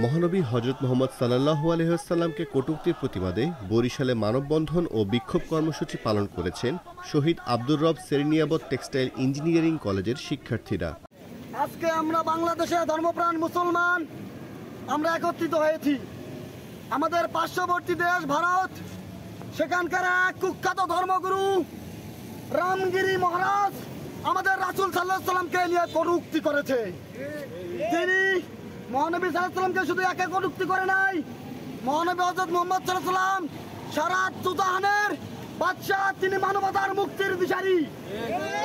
মহানবী হযরত মুহাম্মদ সাল্লাল্লাহু আলাইহি ওয়াসাল্লামকে কটূক্তির প্রতিবাদে বরিশালে মানববন্ধন ও বিক্ষোভ কর্মসূচি পালন করেছেন শহীদ আব্দুর রব সেরনিয়াবত টেক্সটাইল ইঞ্জিনিয়ারিং কলেজের শিক্ষার্থীরা। আজকে আমরা বাংলাদেশে ধর্মপ্রাণ মুসলমান আমরা একত্রিত হয়েছি। আমাদের পার্শ্ববর্তী দেশ ভারত, সেখানকার এক কুখ্যাত ধর্মগুরু রামগিরি মহারাজ আমাদের রাসূল সাল্লাল্লাহু আলাইহি ওয়াসাল্লামকে নিয়ে কটূক্তি করেছে। তিনি মহানবী সাল্লাল্লাহু আলাইহি ওয়াসাল্লামকে শুধু একা কটূক্তি করে নাই, মহানবী হযরত মুহাম্মদ সাল্লাল্লাহু আলাইহি ওয়াসাল্লাম সারা জাহানের বাদশাহ, তিনি মানবতার মুক্তির দিশারি।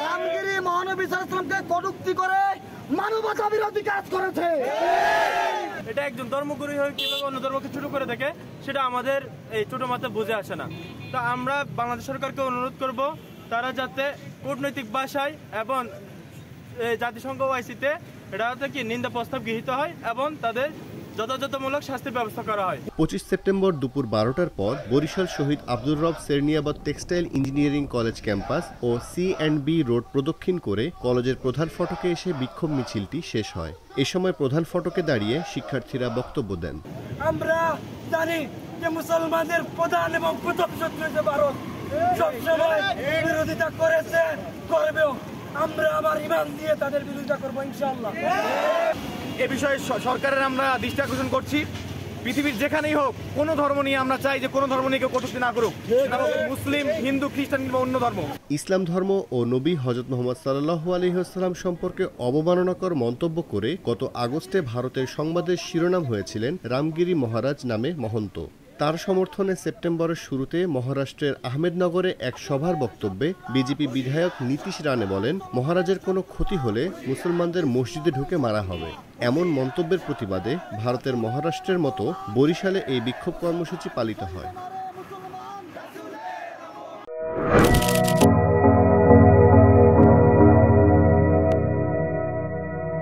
রামগিরি মহানবী সাল্লাল্লাহু আলাইহি ওয়াসাল্লামকে কটূক্তি করে মানবতা বিরোধী কাজ করেছে। এটা একজন ধর্মগুরু হয়ে কিভাবে অন্য ধর্মকে ছোট করে দেখে সেটা আমাদের এই ছোট মাথায় বুঝে আসে না। তো আমরা বাংলাদেশ সরকারকে অনুরোধ করব তারা যাতে কূটনৈতিক ভাষায় এবং জাতিসংঘ ওআইসিতে এটা কি নিন্দা প্রস্তাব গৃহীত হয় এবং তাদের যথাযথমূলক শাস্তির ব্যবস্থা করা হয়। 25 সেপ্টেম্বর দুপুর 12টার পর Barishal Shahid Abdur Rab Serniabat textile engineering college campus ও সি&বি রোড প্রদক্ষিণ করে কলেজের প্রধান ফটকে এসে বিক্ষোভ মিছিলটি শেষ হয়। এ সময় প্রধান ফটকে দাঁড়িয়ে শিক্ষার্থীরা বক্তব্য দেন। আমরা জানি যে মুসলমানদের প্রধান এবং প্রথম শত্রু যে ভারত সবসময় বিরোধিতা করেছে, করবেও। আমরা আমার ঈমান দিয়ে তাদের বিরোধিতা করবো ইনশাআল্লাহ। এ বিষয়ে সরকারের আমরা দৃষ্টি আকর্ষণ করছি, পৃথিবীর যেখানেই হোক কোনো ধর্ম নিয়ে আমরা চাই যে কোনো ধর্ম নিয়ে কেউ কটূক্তি না করুক, মুসলিম, হিন্দু, খ্রিস্টান কিংবা অন্য ধর্ম। ইসলাম ধর্ম ও নবী হযরত মুহাম্মদ সাল্লাল্লাহু আলাইহি ওয়াসাল্লাম সম্পর্কে অবমাননাকর মন্তব্য করে গত আগস্টে ভারতের সংবাদের শিরোনাম হয়েছিলেন রামগিরি মহারাজ নামে মহন্ত। তার সমর্থনে সেপ্টেম্বরের শুরুতে মহারাষ্ট্রের আহমেদনগরে এক সভার বক্তব্যে বিজেপি বিধায়ক নীতিশ রানে বলেন, মহারাজের কোনো ক্ষতি হলে মুসলমানদের মসজিদে ঢুকে মারা হবে। এমন মন্তব্যের প্রতিবাদে ভারতের মহারাষ্ট্রের মতো বরিশালে এই বিক্ষোভ কর্মসূচি পালিত হয়।